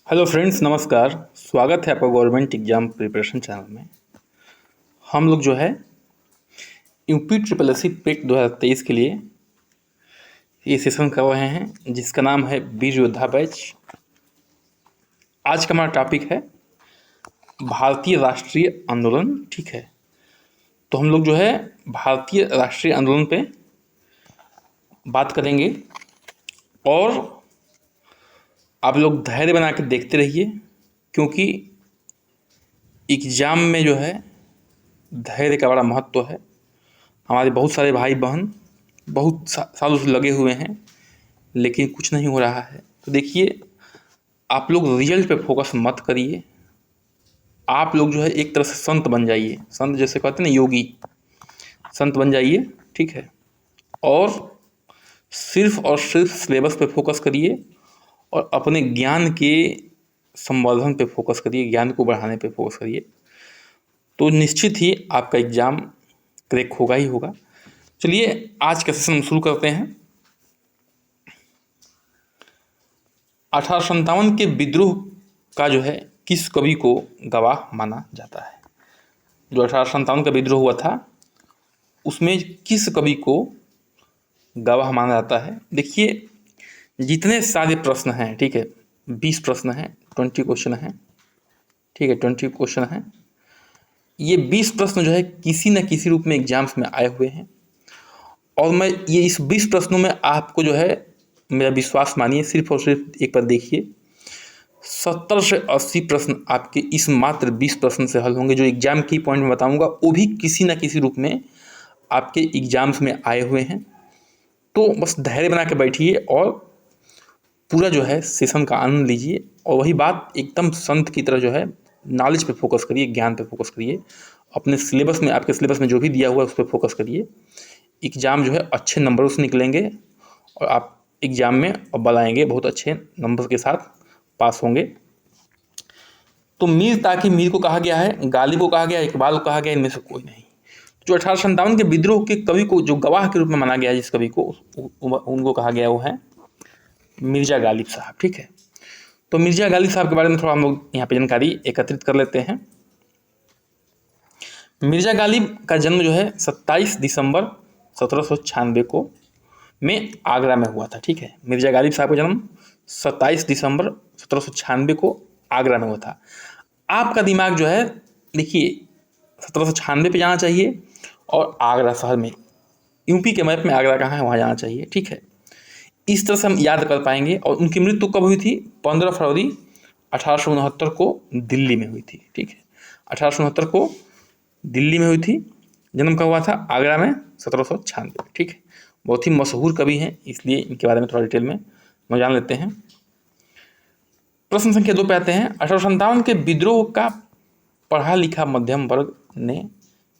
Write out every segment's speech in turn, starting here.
Hello friends, नमस्कार। स्वागत है आपका गवर्नमेंट एग्जाम प्रिपरेशन चैनल में। हम लोग जो है यूपी ट्रिपल एस सी पेट 2023 के लिए ये सेशन कर रहे हैं जिसका नाम है वीर योद्धा बैच। आज का हमारा टॉपिक है भारतीय राष्ट्रीय आंदोलन। ठीक है, तो हम लोग जो है भारतीय राष्ट्रीय आंदोलन पे बात करेंगे और आप लोग धैर्य बना के देखते रहिए, क्योंकि एग्ज़ाम में जो है धैर्य का बड़ा महत्व है। हमारे बहुत सारे भाई बहन बहुत सालों से लगे हुए हैं लेकिन कुछ नहीं हो रहा है। तो देखिए, आप लोग रिजल्ट पे फोकस मत करिए। आप लोग जो है एक तरह से संत बन जाइए, संत जैसे कहते हैं ना, योगी, संत बन जाइए। ठीक है, और सिर्फ सिलेबस पे फोकस करिए और अपने ज्ञान के संवर्धन पे फोकस करिए, ज्ञान को बढ़ाने पे फोकस करिए, तो निश्चित ही आपका एग्ज़ाम क्रैक होगा ही होगा। चलिए आज का सेशन शुरू करते हैं। 1857 के विद्रोह का जो है किस कवि को गवाह माना जाता है? जो 1857 का विद्रोह हुआ था उसमें किस कवि को गवाह माना जाता है? देखिए, जितने सारे प्रश्न हैं, ठीक है, 20 प्रश्न हैं, 20 क्वेश्चन हैं। ठीक है, 20 क्वेश्चन हैं। ये 20 प्रश्न जो है किसी न किसी रूप में एग्जाम्स में आए हुए हैं और मैं ये इस 20 प्रश्नों में आपको जो है, मेरा विश्वास मानिए, सिर्फ और सिर्फ एक बार देखिए, 70 से 80 प्रश्न आपके इस मात्र 20 प्रश्न से हल होंगे। जो एग्जाम की पॉइंट में बताऊंगा वो भी किसी न किसी रूप में आपके एग्जाम्स में आए हुए हैं। तो बस धैर्य बना के बैठिए और पूरा जो है सेशन का आनंद लीजिए। और वही बात, एकदम संत की तरह जो है नॉलेज पे फोकस करिए, ज्ञान पे फोकस करिए, अपने सिलेबस में, आपके सिलेबस में जो भी दिया हुआ है उस पर फोकस करिए। एग्ज़ाम जो है अच्छे नंबरों से निकलेंगे और आप एग्ज़ाम में अव्वल आएंगे, बहुत अच्छे नंबर के साथ पास होंगे। तो मीर ताकि मीर को कहा गया है, गालिब को कहा गया है, इकबाल को कहा गया है, इनमें से कोई नहीं। जो 1857 के विद्रोह के कवि को जो गवाह के रूप में माना गया है, जिस कवि को, उनको कहा गया वो है मिर्जा गालिब साहब। ठीक है, तो मिर्जा गालिब साहब के बारे में थोड़ा हम लोग यहाँ पे जानकारी एकत्रित कर लेते हैं। मिर्जा गालिब का जन्म जो है 27 दिसंबर 1796 को में आगरा में हुआ था। ठीक है, मिर्जा गालिब साहब का जन्म 27 दिसंबर 1796 को आगरा में हुआ था। आपका दिमाग जो है, देखिए, 1796 पे जाना चाहिए और आगरा शहर में, यूपी के मैप में आगरा कहाँ है वहाँ जाना चाहिए। ठीक है, इस तरह से हम याद कर पाएंगे। और उनकी मृत्यु कब हुई थी? 15 फरवरी 1869 को दिल्ली में हुई थी। ठीक है, 1869 को दिल्ली में हुई थी। जन्म कब हुआ था? आगरा में, 1796। ठीक है, बहुत ही मशहूर कवि हैं, इसलिए इनके बारे में थोड़ा डिटेल में हम जान लेते हैं। प्रश्न संख्या 2 पे आते हैं। 1857 के विद्रोह का पढ़ा लिखा मध्यम वर्ग ने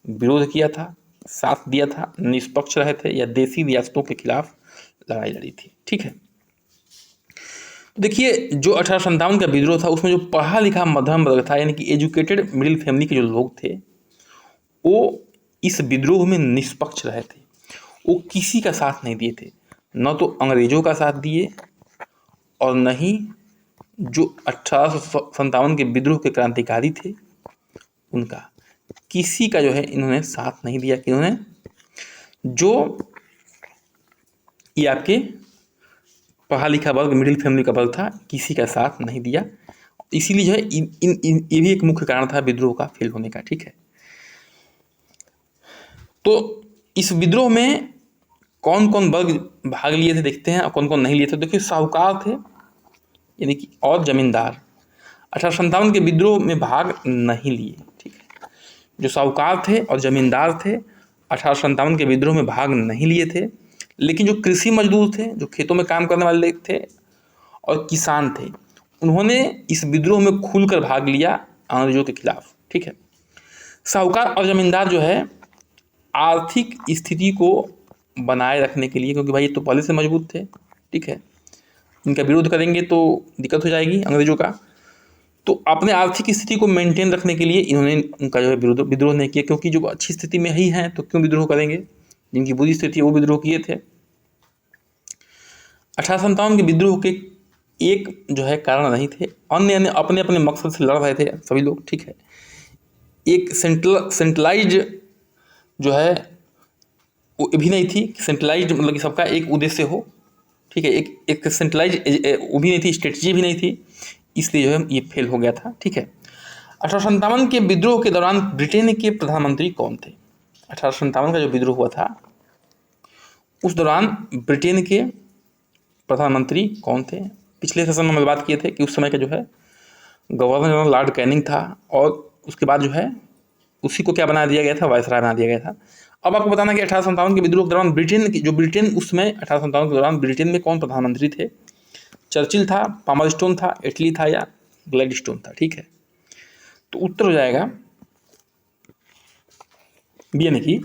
विरोध किया था, साथ दिया था, निष्पक्ष रहे थे या देसी रियासतों के खिलाफ लड़ाई लड़ी थी? ठीक है, तो देखिए, जो 1857 का विद्रोह था उसमें जो पढ़ा लिखा मध्यम वर्ग था, यानी कि एजुकेटेड मिडिल फैमिली के जो लोग थे, वो इस विद्रोह में निष्पक्ष रहे थे। वो किसी का साथ नहीं दिए थे, न तो अंग्रेजों का साथ दिए और न ही जो 1857 के विद्रोह के क्रांतिकारी थे उनका, किसी का जो है इन्होंने साथ नहीं दिया। इन्होंने जो ये आपके पढ़ा लिखा वर्ग, मिडिल फैमिली का वर्ग था, किसी का साथ नहीं दिया। इसीलिए जो है ये भी एक मुख्य कारण था विद्रोह का फेल होने का। ठीक है, तो इस विद्रोह में कौन कौन वर्ग भाग लिए थे देखते हैं और कौन कौन नहीं लिए थे। देखिए, साहूकार थे, यानी कि, और जमींदार 1857 के विद्रोह में भाग नहीं लिए। ठीक है, जो साहूकार थे और जमींदार थे 1857 के विद्रोह में भाग नहीं लिए थे। लेकिन जो कृषि मजदूर थे, जो खेतों में काम करने वाले थे, और किसान थे, उन्होंने इस विद्रोह में खुलकर भाग लिया अंग्रेजों के खिलाफ। ठीक है, साहूकार और जमींदार जो है आर्थिक स्थिति को बनाए रखने के लिए, क्योंकि भाई ये तो पहले से मजबूत थे, ठीक है, इनका विरोध करेंगे तो दिक्कत हो जाएगी अंग्रेजों का, तो अपने आर्थिक स्थिति को मेंटेन रखने के लिए इन्होंने उनका जो है विद्रोह नहीं किया। क्योंकि जो अच्छी स्थिति में ही हैं तो क्यों विद्रोह करेंगे, जिनकी बुरी स्थिति है वो विद्रोह किए थे। 1857 के विद्रोह के एक जो है कारण नहीं थे, अन्य अन्य अपने अपने मकसद से लड़ रहे थे सभी लोग, ठीक है। एक सेंट्रलाइज जो है वो भी नहीं थी, सेंट्रलाइज मतलब कि सबका एक उद्देश्य हो, ठीक है। एक सेंट्रलाइज वो भी नहीं थी, स्ट्रेटजी भी नहीं थी, इसलिए जो है ये फेल हो गया था, ठीक है। 1857 के विद्रोह के दौरान ब्रिटेन के प्रधानमंत्री कौन थे? 1857 का जो विद्रोह हुआ था उस दौरान ब्रिटेन के प्रधानमंत्री कौन थे? पिछले सेशन में हम बात किए थे कि उस समय का जो है गवर्नर जनरल लॉर्ड कैनिंग था, और उसके बाद जो है उसी को क्या बना दिया गया था, वायसराय बना दिया गया था। अब आपको बताना कि 1857 के विद्रोह के दौरान ब्रिटेन उस समय 1857 के दौरान ब्रिटेन में कौन प्रधानमंत्री थे? चर्चिल था, पामरस्टोन था, एटली था या ग्लैडस्टोन था, ठीक है। तो उत्तर हो जाएगा बी, यानी कि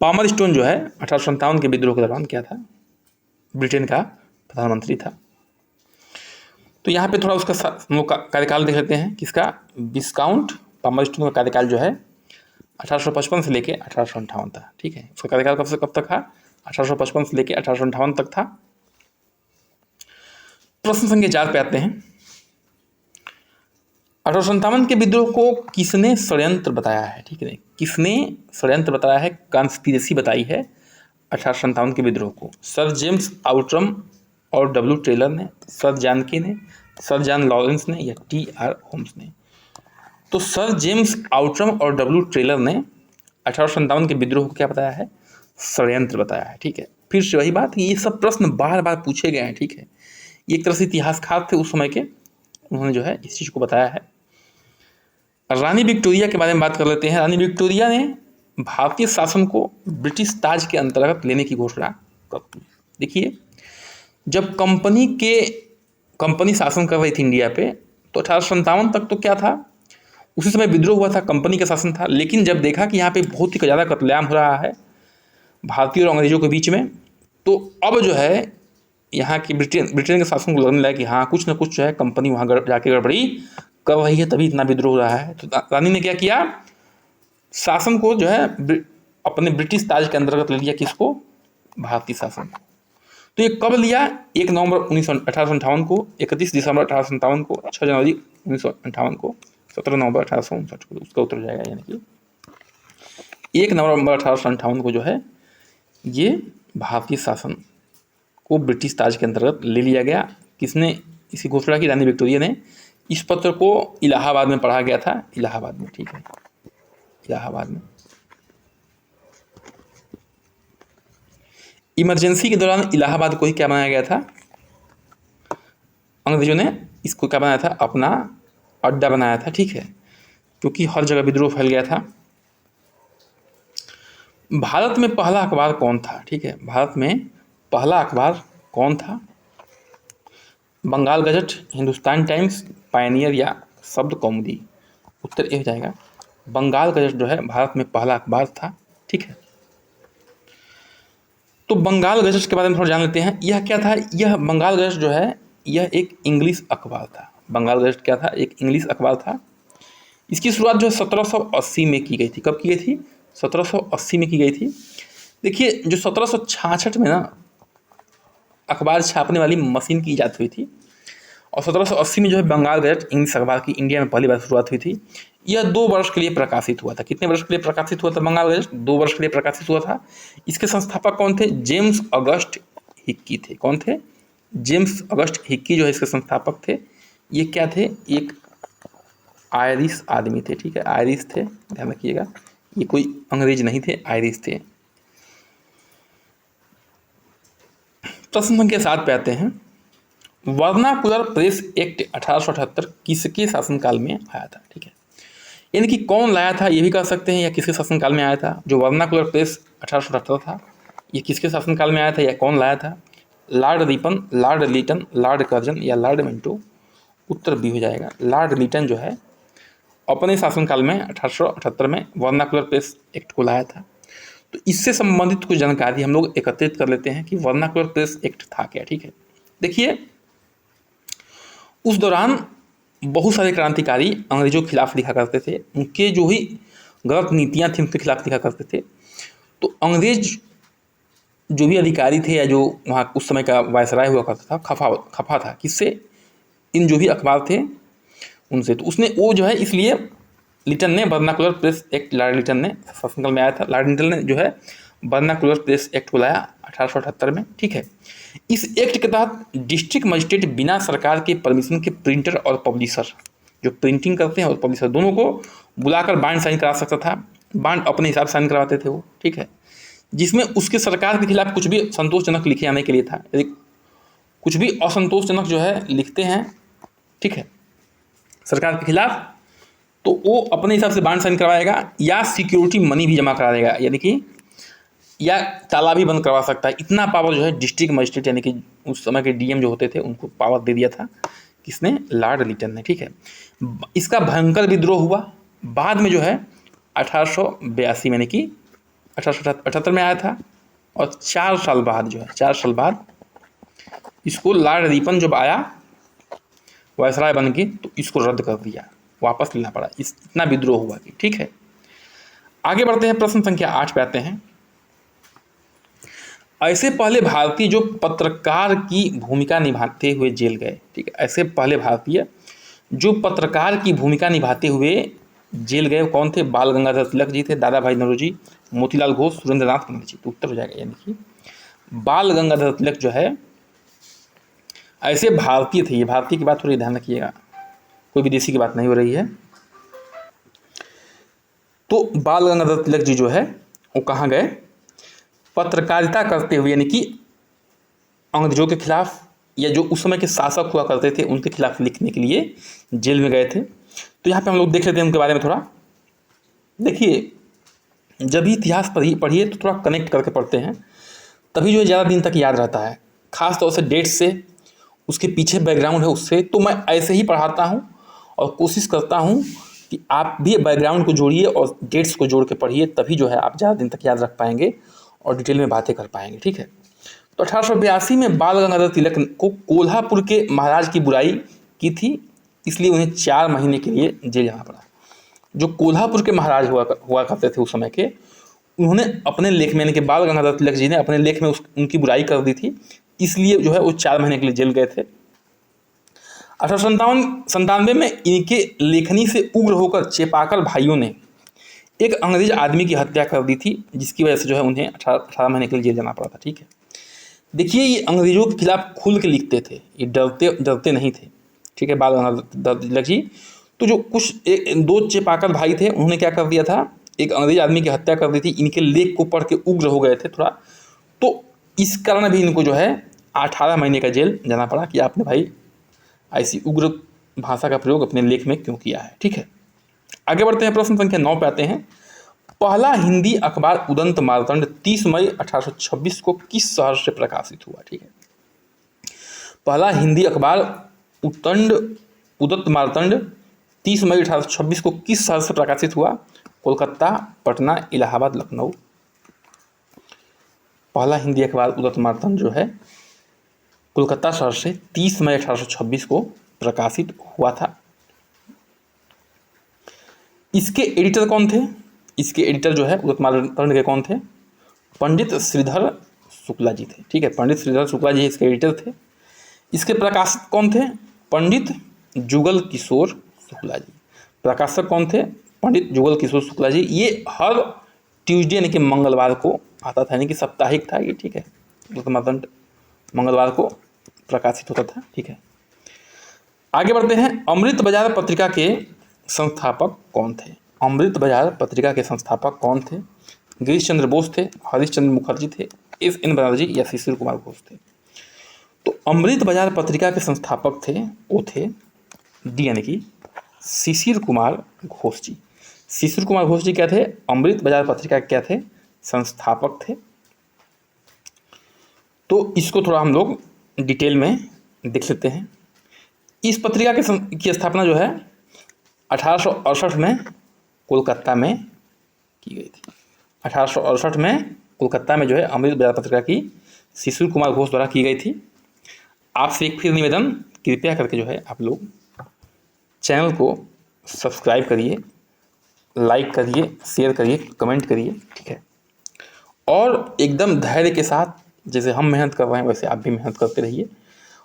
पामरस्टोन जो है 1857 के विद्रोह के दौरान क्या था, ब्रिटेन का प्रधानमंत्री था। तो यहाँ पे थोड़ा उसका हम लोग कार्यकाल देख लेते हैं, किसका, विस्काउंट पामरस्टोन का कार्यकाल जो है 1855 से लेके 1858 था, ठीक है। उसका कार्यकाल कब से कब तक था? 1855 से लेके 1858 तक था। प्रश्न संख्या 4 पे आते हैं। 1857 के विद्रोह को किसने षड्यंत्र बताया है, ठीक है। किसने षड्यंत्र बताया है, कॉन्स्पिरेसी बताई है 1857 के विद्रोह को? सर जेम्स आउट्रम और डब्ल्यू टेलर ने, सर जानकी ने, सर जॉन लॉरेंस ने या टी.आर. होम्स ने? तो सर जेम्स आउट्रम और डब्ल्यू टेलर ने 1857 के विद्रोह को क्या बताया है, षड्यंत्र बताया है, ठीक है। फिर से वही बात, ये सब प्रश्न बार बार पूछे गए हैं, ठीक है। ये एक तरह से इतिहासकार थे उस समय के, उन्होंने जो है इस चीज़ को बताया है। रानी विक्टोरिया के बारे में बात कर लेते हैं। रानी विक्टोरिया ने भारतीय शासन को ब्रिटिश ताज के अंतर्गत लेने की घोषणा कब की? देखिए, जब कंपनी शासन कर रही थी इंडिया पे, तो 1857 तक तो क्या था, उसी समय विद्रोह हुआ था, कंपनी का शासन था। लेकिन जब देखा कि यहाँ पे बहुत ही ज़्यादा कत्लेआम हो रहा है भारतीय और अंग्रेजों के बीच में, तो अब जो है यहाँ की ब्रिटेन के शासन को लगने लगा कि हाँ, कुछ ना कुछ जो है कंपनी वहाँ जाके गड़बड़ी कर रही है, तभी इतना विद्रोह हो रहा है। तो रानी ने क्या किया, शासन को जो है अपने ब्रिटिश ताज के अंतर्गत ले लिया। किसको? भारतीय शासन को। तो ये कब लिया? 1 नवंबर 1858 को, 31 दिसंबर 1857 को, 6 जनवरी 1958 को, 17 नवंबर 1859 को। उसका उत्तर हो जाएगा, यानी कि 1 नवंबर 1858 को जो है ये भारतीय शासन को ब्रिटिश ताज के अंतर्गत ले लिया गया। किसने इसकी घोषणा की? रानी विक्टोरिया ने। इस पत्र को इलाहाबाद में पढ़ा गया था, इलाहाबाद में, ठीक है, इलाहाबाद में। इमरजेंसी के दौरान इलाहाबाद को ही क्या बनाया गया था, अंग्रेजों ने इसको क्या बनाया था, अपना अड्डा बनाया था, ठीक है, क्योंकि हर जगह विद्रोह फैल गया था। भारत में पहला अखबार कौन था, ठीक है, भारत में पहला अखबार कौन था? Bengal gazette, Hindustan Times, Pioneer या शब्द कौमुदी? उत्तर ये हो जाएगा, बंगाल गजट जो है भारत में पहला अखबार था, ठीक है। तो बंगाल गजट के बारे में थोड़ा जान लेते हैं। यह क्या था? यह बंगाल गजट जो है यह एक इंग्लिश अखबार था। बंगाल गजट क्या था? एक इंग्लिश अखबार था। इसकी शुरुआत जो है 1780 में की गई थी। कब की गई थी? 1780 में की गई थी। देखिए, जो 1766 में ना अखबार छापने वाली मशीन की इजाद हुई थी, और 1780 में जो है बंगाल गजट इंग्लिश अखबार की इंडिया में पहली बार शुरुआत हुई थी। यह 2 वर्ष के लिए प्रकाशित हुआ था। कितने वर्ष के लिए प्रकाशित हुआ था बंगाल गजट? 2 वर्ष के लिए प्रकाशित हुआ था। इसके संस्थापक कौन थे? जेम्स अगस्ट हिक्की थे। कौन थे? जेम्स अगस्ट हिक्की जो है इसके संस्थापक थे। ये क्या थे? एक आयरिश आदमी थे, ठीक है, आयरिश थे, ध्यान रखिएगा, ये कोई अंग्रेज नहीं थे, आयरिश थे। प्रश्न संख्या 7 पे आते हैं। वर्नाकुलर प्रेस एक्ट 1878 किसके शासनकाल में आया था, ठीक है, यानी कि कौन लाया था ये भी कह सकते हैं, या किसके शासनकाल में आया था। जो वर्नाकुलर प्रेस 1878 था, ये किसके शासनकाल में आया था या कौन लाया था? Lord Ripon, Lord Lytton, Lord Curzon या लॉर्ड मिंटो? उत्तर बी हो जाएगा, लॉर्ड लीटन जो है अपने शासनकाल में 1878 में वर्नाकुलर प्रेस एक्ट को लाया था। तो इससे संबंधित कुछ जानकारी हम लोग एकत्रित कर लेते हैं कि वर्नाकुलर प्रेस एक्ट था क्या, ठीक है। देखिए, उस दौरान बहुत सारे क्रांतिकारी अंग्रेजों के खिलाफ लिखा करते थे, उनके जो ही गलत नीतियाँ थी उनके खिलाफ लिखा करते थे। तो अंग्रेज जो भी अधिकारी थे या जो वहाँ उस समय का वायसराय हुआ करता था खफा था किससे, इन जो भी अखबार थे उनसे। तो उसने वो जो है इसलिए लिटन ने vernacular press act, Lord Lytton ने शासनकाल में आया था, लॉर्ड लिटन ने जो है वर्नाकुलर प्रेस एक्ट को लाया 1878 में। ठीक है, इस एक्ट के तहत डिस्ट्रिक्ट मजिस्ट्रेट बिना सरकार के परमिशन के प्रिंटर और पब्लिशर, जो प्रिंटिंग करते हैं और पब्लिशर, दोनों को बुलाकर बांड साइन करा सकता था। बांड अपने हिसाब से साइन करवाते थे वो। ठीक है, जिसमें उसके सरकार के खिलाफ कुछ भी संतोषजनक लिखे आने के लिए था। यदि कुछ भी असंतोषजनक जो है लिखते हैं, ठीक है, सरकार के खिलाफ, तो वो अपने हिसाब से बांड साइन करवाएगा या सिक्योरिटी मनी भी जमा करा देगा, यानी कि या ताला भी बंद करवा सकता है। इतना पावर जो है डिस्ट्रिक्ट मजिस्ट्रेट यानी कि उस समय के डीएम जो होते थे उनको पावर दे दिया था। किसने? लॉर्ड लिटन ने। ठीक है, इसका भयंकर विद्रोह हुआ बाद में जो है 1882 में, यानी कि 1878 में आया था। और 4 साल बाद जो है 4 साल बाद इसको लॉर्ड रिपन जब आया वायसराय बन के, तो इसको रद्द कर दिया, वापस लेना पड़ा। इतना विद्रोह हुआ कि। ठीक है, आगे बढ़ते हैं, प्रश्न संख्या 8 पे आते हैं। ऐसे पहले भारतीय जो पत्रकार की भूमिका निभाते हुए जेल गए। ठीक है, ऐसे पहले भारतीय जो पत्रकार की भूमिका निभाते हुए जेल गए कौन थे? बाल गंगाधर तिलक जी थे, दादा भाई नौरोजी, मोतीलाल घोष, सुरेंद्र नाथ पंडित जी। तो उत्तर हो जाएगा, यानी कि बाल गंगाधर तिलक जो है ऐसे भारतीय थे। ये भारतीय की बात थोड़ी ध्यान रखिएगा, कोई विदेशी की बात नहीं हो रही है। तो बाल गंगाधर तिलक जी जो है वो कहाँ गए? पत्रकारिता करते हुए, यानी कि अंग्रेजों के खिलाफ या जो उस समय के शासक हुआ करते थे उनके खिलाफ लिखने के लिए जेल में गए थे। तो यहाँ पे हम लोग देख लेते हैं उनके बारे में थोड़ा। देखिए, जब भी इतिहास पढ़िए तो थोड़ा कनेक्ट करके पढ़ते हैं, तभी जो है ज़्यादा दिन तक याद रहता है, खास तौर से डेट से, उसके पीछे बैकग्राउंड है उससे। तो मैं ऐसे ही पढ़ाता हूँ और कोशिश करता हूँ कि आप भी बैकग्राउंड को जोड़िए और डेट्स को जोड़ के पढ़िए, तभी जो है आप ज़्यादा दिन तक याद रख पाएंगे और डिटेल में बातें कर पाएंगे। ठीक है, तो 1882 में बाल गंगाधर तिलक को कोल्हापुर के महाराज की बुराई की थी, इसलिए उन्हें 4 महीने के लिए जेल जाना पड़ा। जो कोल्हापुर के महाराज हुआ करते थे उस समय के, उन्होंने अपने लेख में, यानी कि बाल गंगाधर तिलक जी ने अपने लेख में उनकी बुराई कर दी थी, इसलिए जो है वो 4 महीने के लिए जेल गए थे। 1897 में इनके लेखनी से उग्र होकर चेपाकर भाइयों ने एक अंग्रेज आदमी की हत्या कर दी थी, जिसकी वजह से जो है उन्हें 18 महीने के लिए जेल जाना पड़ा था। ठीक है, देखिए, ये अंग्रेजों के खिलाफ खुल के लिखते थे, ये डरते नहीं थे। ठीक है, बाल गंगाधर तिलक जी। तो जो कुछ 2 चेपाकर भाई थे, उन्होंने क्या कर दिया था, एक अंग्रेज आदमी की हत्या कर दी थी। इनके लेख को पढ़ के उग्र हो गए थे थोड़ा, तो इस कारण भी इनको जो है 18 महीने का जेल जाना पड़ा कि आपने भाई ऐसी उग्र भाषा का प्रयोग अपने लेख में क्यों किया है। ठीक है, आगे बढ़ते हैं, प्रश्न संख्या 9 पे आते हैं। पहला हिंदी अखबार उदंत मार्तंड 30 मई 1826 को किस शहर से प्रकाशित हुआ? ठीक है, पहला हिंदी अखबार उदंत मार्तंड 30 मई 1826 को किस शहर से प्रकाशित हुआ? कोलकाता, पटना, इलाहाबाद, लखनऊ। पहला हिंदी अखबार उदंत मार्तंड जो है कोलकाता शहर से 30 मई 1826 को प्रकाशित हुआ था। इसके एडिटर कौन थे? इसके एडिटर जो है उदंत मार्तंड के कौन थे? पंडित श्रीधर शुक्ला जी थे। ठीक है, पंडित श्रीधर शुक्ला जी इसके एडिटर थे। इसके प्रकाशक कौन थे? पंडित जुगल किशोर शुक्ला जी। प्रकाशक कौन थे? पंडित जुगल किशोर शुक्ला जी। ये हर ट्यूसडे यानी कि मंगलवार को आता था, यानी कि साप्ताहिक था ये। ठीक है, उदंत मार्तंड मंगलवार को प्रकाशित होता था। ठीक है, आगे बढ़ते हैं। अमृत बाजार पत्रिका के संस्थापक कौन थे? अमृत बाजार पत्रिका के संस्थापक कौन थे? गिरीश चंद्र बोस थे, हरीश चंद्र मुखर्जी थे, S.N. बनर्जी या शिशिर कुमार घोष थे? तो अमृत बाजार पत्रिका के संस्थापक थे वो थे डी, यानी कि शिशिर कुमार घोष जी। शिशिर कुमार घोष जी क्या थे? अमृत बाजार पत्रिका के क्या थे? संस्थापक थे। तो इसको थोड़ा हम लोग डिटेल में देख लेते हैं। इस पत्रिका की स्थापना जो है 1868 में कोलकाता में की गई थी। 1868 में कोलकाता में जो है अमृत बाजार पत्रिका की शिशिर कुमार घोष द्वारा की गई थी। आपसे एक फिर निवेदन, कृपया करके जो है आप लोग चैनल को सब्सक्राइब करिए, लाइक करिए, शेयर करिए, कमेंट करिए। ठीक है, और एकदम धैर्य के साथ जैसे हम मेहनत कर रहे हैं वैसे आप भी मेहनत करते रहिए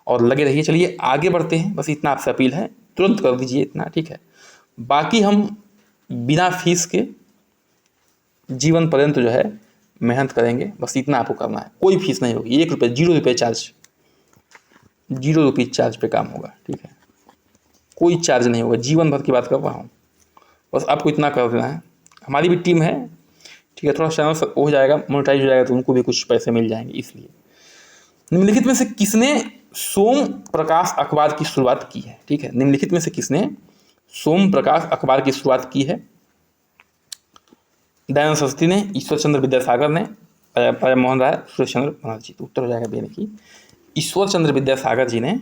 और लगे रहिए। चलिए आगे बढ़ते हैं, बस इतना आपसे अपील है, तुरंत कर दीजिए इतना, ठीक है। बाकी हम बिना फीस के जीवन पर्यंत जो है मेहनत करेंगे, बस इतना आपको करना है। कोई फीस नहीं होगी, 1 रुपये, 0 रुपये चार्ज, 0 रुपये चार्ज पे काम होगा, ठीक है। कोई चार्ज नहीं होगा, जीवन भर की बात कर रहा हूँ, बस आपको इतना कर देना है। हमारी भी टीम है, ठीक है, थोड़ा चैनल हो जाएगा, मोनेटाइज हो जाएगा तो उनको भी कुछ पैसे मिल जाएंगे। इसलिए निम्नलिखित में से किसने सोम प्रकाश अखबार की शुरुआत की है, ठीक है। निम्नलिखित में से किसने सोम प्रकाश अखबार की शुरुआत की है? दयानंद सरस्वती ने, ईश्वर चंद्र विद्यासागर ने, राजा मोहन राय, सुरेश चंद्र बनर्जी। तो उत्तर हो जाएगा बी की ईश्वर चंद्र विद्यासागर जी ने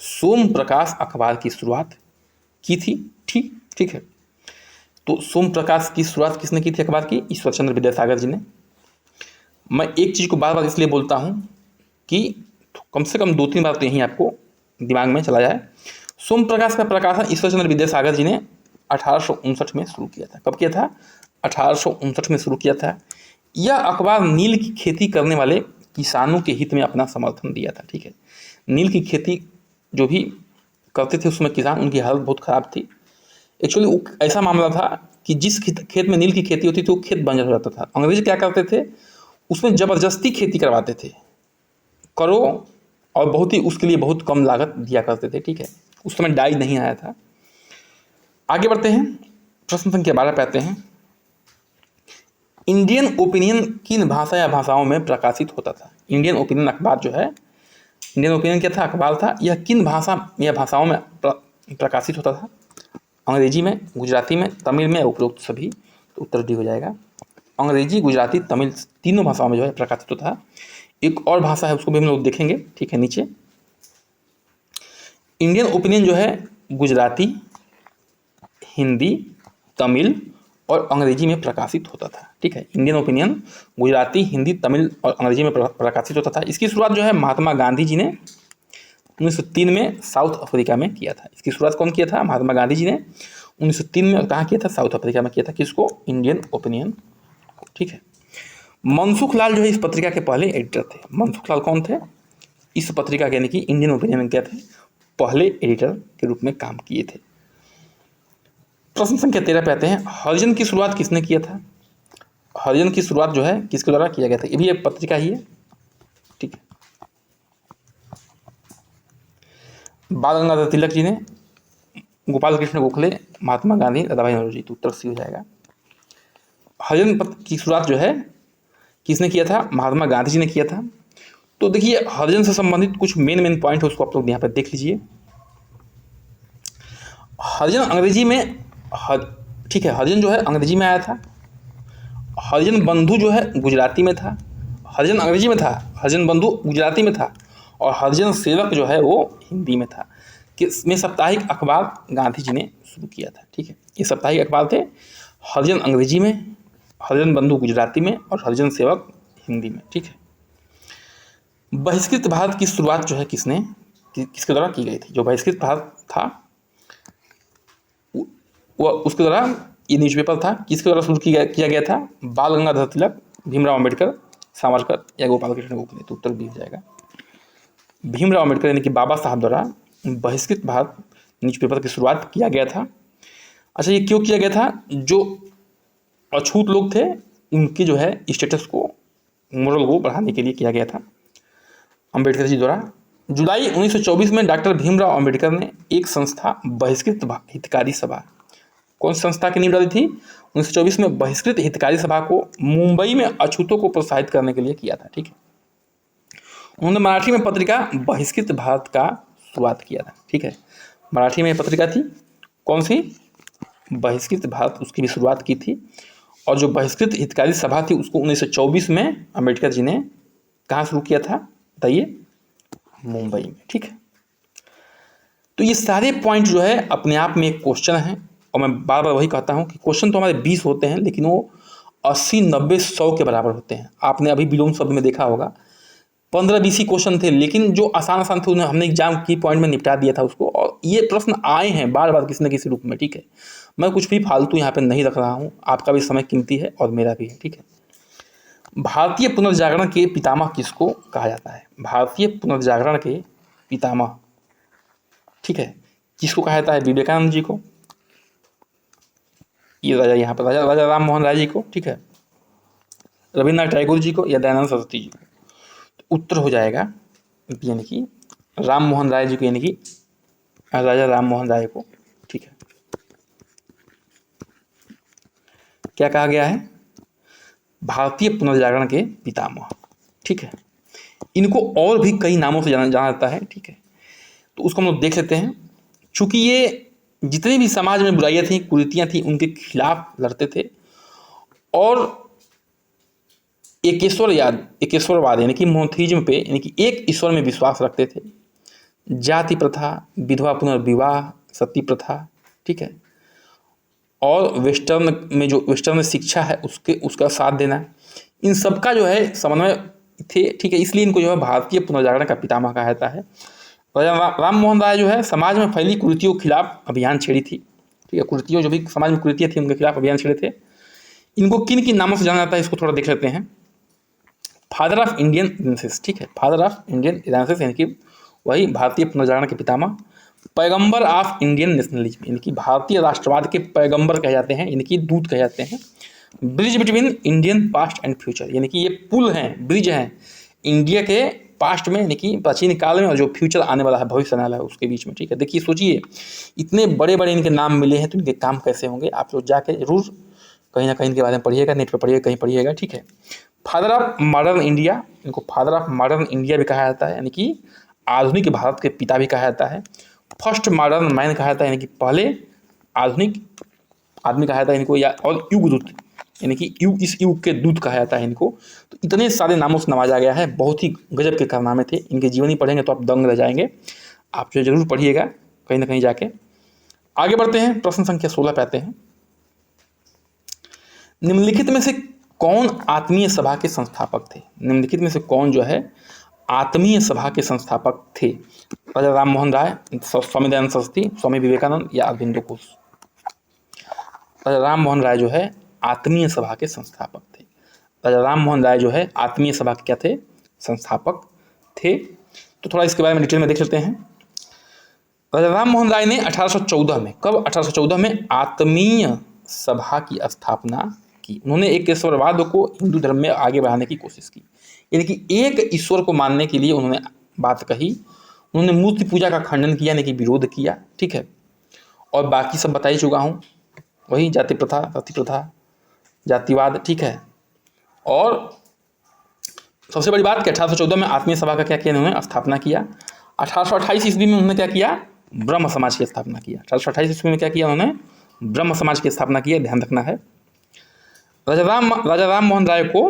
सोम प्रकाश अखबार की शुरुआत की थी, ठीक है। तो सोम प्रकाश की शुरुआत किसने की थी अखबार की? ईश्वर चंद्र विद्यासागर जी ने। मैं एक चीज़ को बार बार इसलिए बोलता हूँ कि कम से कम 2-3 बार तो यहीं आपको दिमाग में चला जाए। सोम प्रकाश का प्रकाशन ईश्वर चंद्र विद्यासागर जी ने 1859 में शुरू किया था। कब किया था? 1859 में शुरू किया था। यह अखबार नील की खेती करने वाले किसानों के हित में अपना समर्थन दिया था, ठीक है। नील की खेती जो भी करते थे उसमें किसान, उनकी हालत बहुत ख़राब थी। एक्चुअली ऐसा मामला था कि जिस खेत में नील की खेती होती थी वो खेत बंजर हो जाता था। अंग्रेज क्या करते थे, उसमें ज़बरदस्ती खेती करवाते थे, करो, और बहुत ही उसके लिए बहुत कम लागत दिया करते थे, ठीक है। उस समय डाई नहीं आया था। आगे बढ़ते हैं, प्रश्न संख्या 12 पे आते हैं। इंडियन ओपिनियन किन भाषा या भाषाओं में प्रकाशित होता था? इंडियन ओपिनियन अखबार जो है, इंडियन ओपिनियन क्या था? अखबार था। यह किन भाषा या भाषाओं में प्रकाशित होता था? अंग्रेजी में, गुजराती में, तमिल में, उपरोक्त सभी। तो उत्तर डी हो जाएगा। अंग्रेजी, गुजराती, तमिल, तीनों भाषाओं में जो है प्रकाशित होता है। एक और भाषा है, उसको भी हम लोग देखेंगे, ठीक है, नीचे। इंडियन ओपिनियन जो है गुजराती, हिंदी, तमिल और अंग्रेजी में प्रकाशित होता था, ठीक है। इंडियन ओपिनियन गुजराती, हिंदी, तमिल और अंग्रेजी में प्रकाशित होता था। इसकी शुरुआत जो है महात्मा गांधी जी ने 1903 में साउथ अफ्रीका में किया था। इसकी शुरुआत कौन किया था? महात्मा गांधी जी ने 1903 में कहाँ किया था? साउथ अफ्रीका में किया था। किसको? इंडियन ओपिनियन, ठीक है। मनसुख लाल जो है इस पत्रिका के पहले एडिटर थे। मनसुख लाल कौन थे? इस पत्रिका के, यानी कि इंडियन ओपिनियन में क्या थे? पहले एडिटर के रूप में काम किए थे। प्रश्न संख्या 13 पे आते हैं। हरिजन की शुरुआत किसने किया था? हरिजन की शुरुआत जो है किसके द्वारा किया गया था? ये भी एक पत्रिका ही है, ठीक है। बाल गंगाधर तिलक जी ने, गोपाल कृष्ण गोखले, महात्मा गांधी, दादाभाई नौरोजी। तो उत्तर सी हो जाएगा। हरिजन की शुरुआत जो है किसने किया था? महात्मा गांधी जी ने किया था। तो देखिए हरिजन से संबंधित कुछ मेन पॉइंट है, उसको आप लोग यहाँ पर देख लीजिए। हरिजन अंग्रेजी में, ठीक है, हरिजन जो है अंग्रेजी में आया था। हरिजन बंधु जो है गुजराती में था। हरिजन अंग्रेजी में था, हरिजन बंधु गुजराती में था, और हरिजन सेवक जो है वो हिंदी में था। किसमें? साप्ताहिक अखबार गांधी जी ने शुरू किया था, ठीक है। ये साप्ताहिक अखबार थे। हरिजन अंग्रेजी में, हरिजन बंधु गुजराती में और हरिजन सेवक हिंदी में, ठीक है। बहिष्कृत भारत की शुरुआत जो है किसने, किसके द्वारा की गई थी? जो बहिष्कृत भारत था वो, उसके द्वारा, ये न्यूज़पेपर था, किसके द्वारा शुरू किया गया था? बाल गंगाधर तिलक, भीमराव अम्बेडकर, सावरकर या गोपाल कृष्ण गोखले। तो उत्तर भी हो जाएगा। भीमराव अम्बेडकर यानी कि बाबा साहब द्वारा बहिष्कृत भारत न्यूज़पेपर की शुरुआत किया गया था। अच्छा, ये क्यों किया गया था? जो अछूत लोग थे उनके जो है स्टेटस को, मोरल को बढ़ाने के लिए किया गया था अम्बेडकर जी द्वारा। जुलाई 1924 में डॉक्टर भीमराव अम्बेडकर ने एक संस्था बहिष्कृत हितकारी सभा, कौन सी संस्था की नींव डाली थी? 1924 में बहिष्कृत हितकारी सभा को मुंबई में अछूतों को प्रोत्साहित करने के लिए किया था, ठीक है। उन्होंने मराठी में पत्रिका बहिष्कृत भारत का शुरुआत किया था, ठीक है। मराठी में पत्रिका थी कौन सी? बहिष्कृत भारत, उसकी भी शुरुआत की थी। और जो बहिष्कृत हितकारी सभा थी उसको 1924 में अम्बेडकर जी ने कहाँ शुरू किया था बताइए? मुंबई में, ठीक है। तो ये सारे पॉइंट जो है अपने आप में एक क्वेश्चन है, और मैं बार बार वही कहता हूँ कि क्वेश्चन तो हमारे 20 होते हैं, लेकिन वो 80, 90, 100 के बराबर होते हैं। आपने अभी विलोम शब्द में देखा होगा 15-20 ही क्वेश्चन थे, लेकिन जो आसान थे उन्हें हमने एग्जाम की पॉइंट में निपटा दिया था उसको, और ये प्रश्न आए हैं बार बार किसी न किसी रूप में, ठीक है। मैं कुछ भी फालतू यहाँ पे नहीं रख रहा हूँ, आपका भी समय कीमती है और मेरा भी है, ठीक है। भारतीय पुनर्जागरण के पितामह किसको कहा जाता है? भारतीय पुनर्जागरण के पितामह, ठीक है, किसको कहा जाता है? विवेकानंद जी को, ये राजा यहाँ पर राजा राम मोहन राय जी को, ठीक है, रविन्द्रनाथ टैगोर जी को, या दयानंद सरस्वती जी को? तो उत्तर हो जाएगा यानी कि राम मोहन राय जी को, यानी कि राजा राम मोहन राय को, ठीक है। क्या कहा गया है? भारतीय पुनर्जागरण के पितामह, ठीक है। इनको और भी कई नामों से जाना जाता है, ठीक है, तो उसको हम लोग देख लेते हैं। चूंकि ये जितनी भी समाज में बुराइयां थी, कुरीतियां थी, उनके खिलाफ लड़ते थे और एकेश्वरवाद यानी कि मोनोथीज्म पे, यानी कि एक ईश्वर में विश्वास रखते थे। जाति प्रथा, विधवा पुनर्विवाह, सती प्रथा, ठीक है, और वेस्टर्न शिक्षा है उसका साथ देना, इन सबका जो है समन्वय थे, ठीक है। इसलिए इनको जो है भारतीय पुनर्जागरण का पितामह कहा जाता है। राजा राम मोहन राय जो है समाज में फैली कुरीतियों के खिलाफ अभियान छेड़ी थी, ठीक है, कुरीतियों जो भी समाज में कुरीतियाँ थी उनके खिलाफ अभियान छेड़े थे। इनको किन किन नामों से जाना जाता है इसको थोड़ा देख लेते हैं। फादर ऑफ इंडियन इडेंसिस, ठीक है, फादर ऑफ इंडियन इडेंसिस यानी कि वही भारतीय पुनर्जागरण के पितामह। पैगंबर ऑफ इंडियन नेशनलिज्म यानी कि भारतीय राष्ट्रवाद के पैगंबर कहे जाते हैं, यानी कि दूत कहे जाते हैं। Bridge between Indian past and future यानी कि ये पुल हैं, ब्रिज हैं इंडिया के पास्ट में यानी कि प्राचीन काल में, और जो फ्यूचर आने वाला है, भविष्य आने वाला है, उसके बीच में, ठीक है। देखिए सोचिए, इतने बड़े बड़े इनके नाम मिले हैं तो इनके काम कैसे होंगे? आप लोग जाके जरूर कहीं ना कहीं इनके बारे में पढ़िएगा, नेट पर पढ़िएगा, कहीं पढ़िएगा, ठीक है। फादर ऑफ मॉडर्न इंडिया, इनको फादर ऑफ मॉडर्न इंडिया भी कहा जाता है, यानी कि आधुनिक भारत के पिता भी कहा जाता है। फर्स्ट मॉडर्न मैन कहा जाता है, यानी कि पहले आधुनिक आदमी कहा जाता है इनको, या और युग दूत यानी कि इस युग के दूत कहा जाता है इनको। तो इतने सारे नामों से नवाजा गया है, बहुत ही गजब के कारनामे थे इनके। जीवनी पढ़ेंगे तो आप दंग रह जाएंगे। आप जो जरूर पढ़िएगा कहीं ना कहीं जाके। आगे बढ़ते हैं, प्रश्न संख्या 16 पे आते हैं। निम्नलिखित में से कौन आत्मीय सभा के संस्थापक थे? निम्नलिखित में से कौन जो है आत्मीय सभा के संस्थापक थे? राजा राम मोहन राय, स्वामी दयानंद सरस्वती, स्वामी विवेकानंद, या अरबिंदो घोष? राजा राम मोहन राय जो है आत्मीय सभा के संस्थापक थे। राजा राम मोहन राय जो है आत्मीय सभा के क्या थे? संस्थापक थे। तो थोड़ा इसके बारे में डिटेल में देख लेते हैं। राजा राम मोहन राय ने 1814 में, कब? 1814 में आत्मीय सभा की स्थापना की। उन्होंने एकेश्वरवाद को हिंदू धर्म में आगे बढ़ाने की कोशिश की, यानी कि एक ईश्वर को मानने के लिए उन्होंने बात कही। उन्होंने मूर्ति पूजा का खंडन किया, यानी कि विरोध किया, ठीक है। और बाकी सब बता ही चुका हूँ, वही जाति प्रथा, सती प्रथा, जातिवाद, ठीक है। और सबसे बड़ी बात कि 1814 में आत्मीय सभा का क्या किया उन्होंने? स्थापना किया। 1828 ईस्वी में उन्होंने क्या किया? ब्रह्म समाज की स्थापना किया। 1828 ईस्वी में क्या किया उन्होंने? ब्रह्म समाज की स्थापना की, ध्यान रखना है। राजा राम मोहन राय को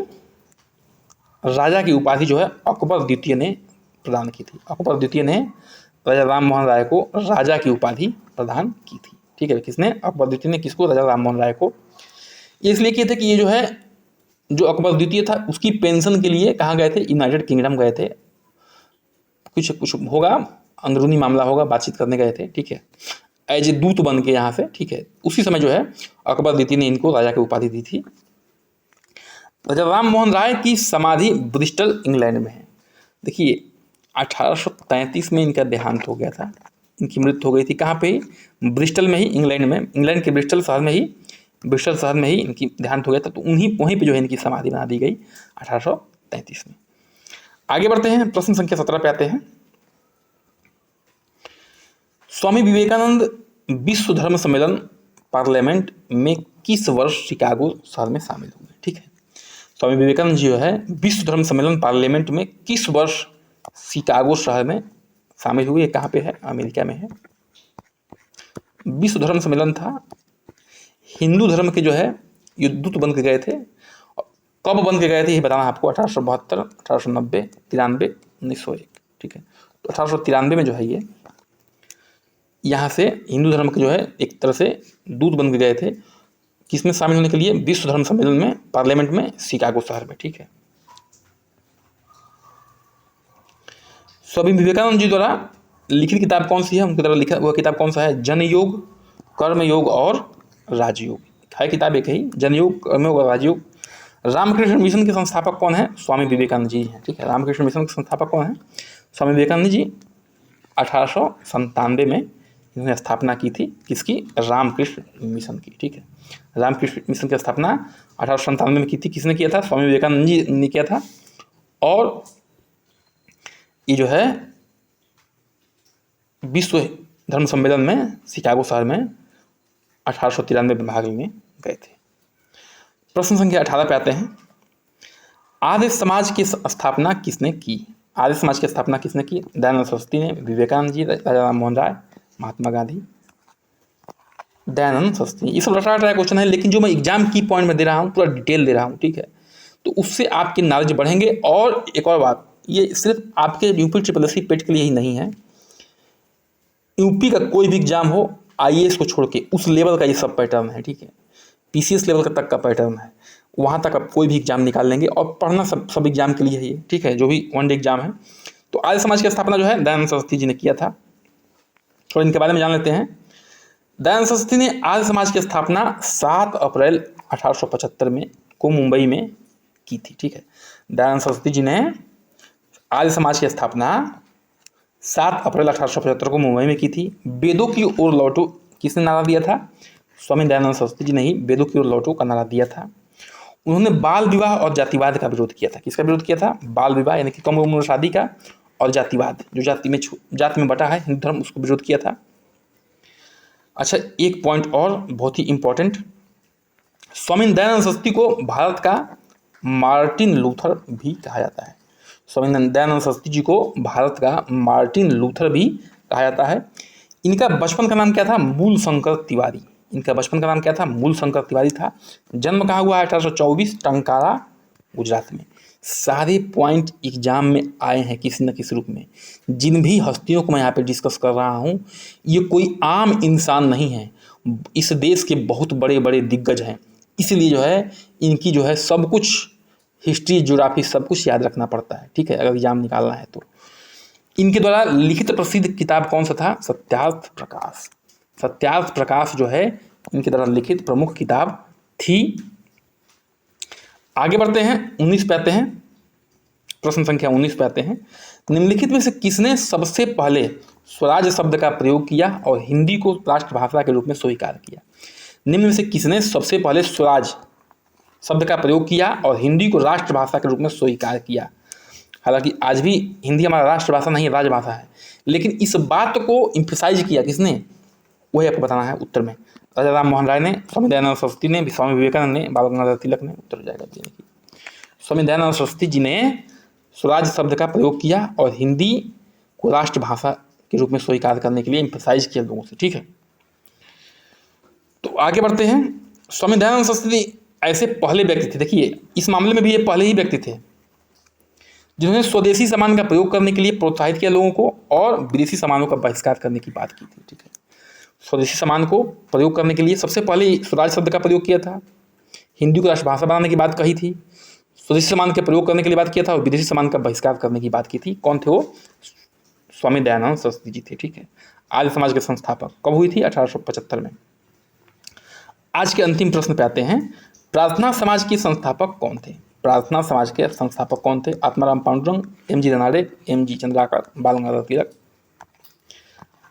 राजा की उपाधि जो है अकबर द्वितीय ने प्रदान की थी। अकबर द्वितीय ने राजा राम मोहन राय को राजा की उपाधि प्रदान की थी, ठीक है। किसने? अकबर द्वितीय ने किसको? राजा राम मोहन राय को। ये इसलिए किए थे कि ये जो है, जो अकबर द्वितीय था उसकी पेंशन के लिए कहाँ गए थे? यूनाइटेड किंगडम गए थे। कुछ होगा, अंदरूनी मामला होगा, बातचीत करने गए थे, ठीक है, एज ए दूत बन के यहाँ से, ठीक है। उसी समय जो है अकबर द्वितीय ने इनको राजा की उपाधि दी थी। राजा राम मोहन राय की समाधि ब्रिस्टल इंग्लैंड में है। देखिए 1833 में इनका देहांत हो गया था, इनकी मृत्यु हो गई थी। कहाँ पे? ब्रिस्टल में ही, इंग्लैंड में, इंग्लैंड के ब्रिस्टल शहर में ही इनकी देहांत हो गया था। तो वहीं पे जो है इनकी समाधि बना दी गई 1833 में। आगे बढ़ते हैं, प्रश्न संख्या 17 पे आते हैं। स्वामी विवेकानंद विश्व धर्म सम्मेलन पार्लियामेंट में किस वर्ष शिकागो शहर में शामिल हुए? ठीक है, स्वामी विवेकानंद जी जो है विश्व धर्म सम्मेलन पार्लियामेंट में किस वर्ष शिकागो शहर में शामिल हुए? कहाँ पे है? अमेरिका में है। विश्व धर्म सम्मेलन था, हिंदू धर्म के जो है ये दूत बन के गए थे। कब बन के गए थे ये बताना आपको, 1872, 1890, 93, 1901, ठीक है। तो 1893 में जो है ये यहाँ से हिंदू धर्म के जो है एक तरह से दूत बन के गए थे, किसमें शामिल होने के लिए? विश्व धर्म सम्मेलन में, पार्लियामेंट में, शिकागो शहर में, ठीक है। स्वामी विवेकानंद जी द्वारा लिखित किताब कौन सी है? उनके द्वारा लिखा हुआ किताब कौन सा है? जनयोग, कर्मयोग और राजयोग है। किताब एक ही, जनयोग, कर्मयोग और राजयोग। रामकृष्ण मिशन के संस्थापक कौन है? स्वामी विवेकानंद जी हैं। ठीक है, रामकृष्ण मिशन के संस्थापक कौन है? स्वामी विवेकानंद जी। 1897 में इन्होंने स्थापना की थी, किसकी? रामकृष्ण मिशन की। ठीक है, रामकृष्ण मिशन की स्थापना 1897 में की थी। किसने किया था? स्वामी विवेकानंद जी ने किया था। और ये जो है विश्व धर्म सम्मेलन में शिकागो शहर में 1893 में भाग लेने गए थे। प्रश्न संख्या 18 पे आते हैं। आर्य समाज की स्थापना किसने की? आर्य समाज की स्थापना किसने की? दयानंद सरस्वती ने, विवेकानंद जी, राजा राम मोहन राय, महात्मा गांधी। दयानंद सरस्वती। ये सब रटा क्वेश्चन है, लेकिन जो मैं एग्जाम की पॉइंट में दे रहा हूँ, पूरा डिटेल दे रहा हूँ। ठीक है, तो उससे आपके नॉलेज बढ़ेंगे। और एक और बात, ये सिर्फ आपके यूपी SSSC पेट के लिए ही नहीं है। यूपी का कोई भी एग्जाम हो, IAS को छोड़ के, उस लेवल का ये सब पैटर्न है। ठीक है, PCS लेवल का तक का पैटर्न है, वहाँ तक आप कोई भी एग्जाम निकाल लेंगे। और पढ़ना सब एग्जाम के लिए है ये। ठीक है, जो भी वन डे एग्जाम है। तो आर्य समाज की स्थापना जो है दयानंद सरस्वती जी ने किया था। थोड़ा इनके बारे में जान लेते हैं। दयानंद सरस्वती ने आर्य समाज की स्थापना 7 अप्रैल 1875 में को मुंबई में की थी। ठीक है, दयानंद सरस्वती जी ने आर्य समाज की स्थापना 7 अप्रैल 1875 को मुंबई में की थी। वेदों की ओर लौटो किसने नारा दिया था? स्वामी दयानंद सरस्वती जी ने ही वेदों की ओर लौटो का नारा दिया था। उन्होंने बाल विवाह और जातिवाद का विरोध किया था। किसका विरोध किया था? बाल विवाह यानी कि कम उम्र शादी का, और जातिवाद, जो जाति में बटा है हिंदू धर्म, उसको विरोध किया था। अच्छा, एक पॉइंट और बहुत ही इंपॉर्टेंट, स्वामी दयानंद सरस्वती को भारत का मार्टिन लूथर भी कहा जाता है। स्वामी दयानंद सरस्वती जी को भारत का मार्टिन लूथर भी कहा जाता है। इनका बचपन का नाम क्या था? मूल शंकर तिवारी। इनका बचपन का नाम क्या था? मूल शंकर तिवारी था। जन्म कहाँ हुआ? 1824, टंकारा, गुजरात में। सारे पॉइंट एग्जाम में आए हैं किसी न किसी रूप में। जिन भी हस्तियों को मैं यहाँ पे डिस्कस कर रहा हूँ, ये कोई आम इंसान नहीं है, इस देश के बहुत बड़े बड़े दिग्गज हैं। इसलिए जो है इनकी जो है सब कुछ, हिस्ट्री, ज्योग्राफी, सब कुछ याद रखना पड़ता है। ठीक है, अगर एग्जाम निकालना है तो। इनके द्वारा लिखित प्रसिद्ध किताब कौन सा था? सत्यार्थ प्रकाश। सत्यार्थ प्रकाश जो है इनके द्वारा लिखित प्रमुख किताब थी। आगे बढ़ते हैं, 19 पे आते हैं। प्रश्न संख्या 19 पे आते हैं। निम्नलिखित में से किसने सबसे पहले स्वराज शब्द का प्रयोग किया और हिंदी को राष्ट्रभाषा के रूप में स्वीकार किया? निम्न में से किसने सबसे पहले स्वराज शब्द का प्रयोग किया और हिंदी को राष्ट्रभाषा के रूप में स्वीकार किया? हालांकि आज भी हिंदी हमारा राष्ट्रभाषा नहीं है, राजभाषा है, लेकिन इस बात को इम्फेसाइज किया किसने? वही आपको बताना है उत्तर में। राजा राम मोहन राय ने, स्वामी दयानंद सरस्वती ने, स्वामी विवेकानंद ने, बाल गंगाधर तिलक ने। उत्तर जाएगा देने की। स्वामी दयानंद सरस्वती जी ने स्वराज शब्द का प्रयोग किया और हिंदी को राष्ट्रभाषा के रूप में स्वीकार करने के लिए इम्फेसाइज किया लोगों से। ठीक है, तो आगे बढ़ते हैं। स्वामी दयानंद सरस्वती ऐसे पहले व्यक्ति थे, देखिए इस मामले में भी ये पहले ही व्यक्ति थे जिन्होंने स्वदेशी सामान का प्रयोग करने के लिए प्रोत्साहित किया लोगों को और विदेशी सामानों का बहिष्कार करने की बात की थी। ठीक है, स्वदेशी सामान को प्रयोग करने के लिए सबसे पहले स्वराज शब्द का प्रयोग किया था, हिंदी को राष्ट्रभाषा बनाने की बात कही थी, स्वदेशी सामान के प्रयोग करने के लिए बात किया था और विदेशी सामान का बहिष्कार करने की बात की थी। कौन थे वो? स्वामी दयानंद सरस्वती जी थे। ठीक है, आर्य समाज के संस्थापक कब हुई थी? 1875 में। आज के अंतिम प्रश्न पे आते हैं। प्रार्थना समाज के संस्थापक कौन थे? प्रार्थना समाज के संस्थापक कौन थे? आत्माराम पांडुरंग, MG रनाड़े, MG चंद्राकर, बाल गंगाधर तिलक।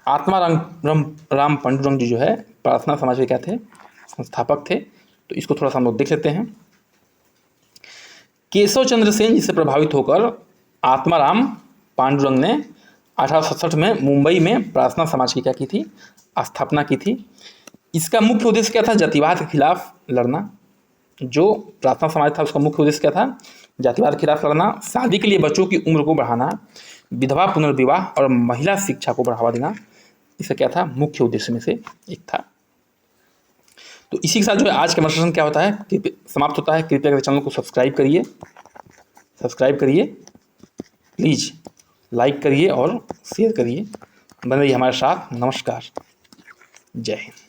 आत्माराम पांडुरंग जी जो है प्रार्थना समाज के क्या थे? संस्थापक थे। तो इसको थोड़ा सा हम लोग देख लेते हैं। केशव चंद्र सेन जी से प्रभावित होकर आत्माराम पांडुरंग ने 1867 में मुंबई में प्रार्थना समाज की क्या की थी? स्थापना की थी। इसका मुख्य उद्देश्य क्या था? जातिवाद के खिलाफ लड़ना। जो प्रार्थना समाज था उसका मुख्य उद्देश्य क्या था? जातिवाद के खिलाफ लड़ना, शादी के लिए बच्चों की उम्र को बढ़ाना, विधवा पुनर्विवाह और महिला शिक्षा को बढ़ावा देना। इसका क्या था? मुख्य उद्देश्य में से एक था। तो इसी के साथ जो है आज का हमारा सेशन क्या होता है, समाप्त होता है। कृपया करके चैनल को सब्सक्राइब करिए, प्लीज़ लाइक करिए और शेयर करिए। बने रहिए हमारे साथ। नमस्कार, जय हिंद।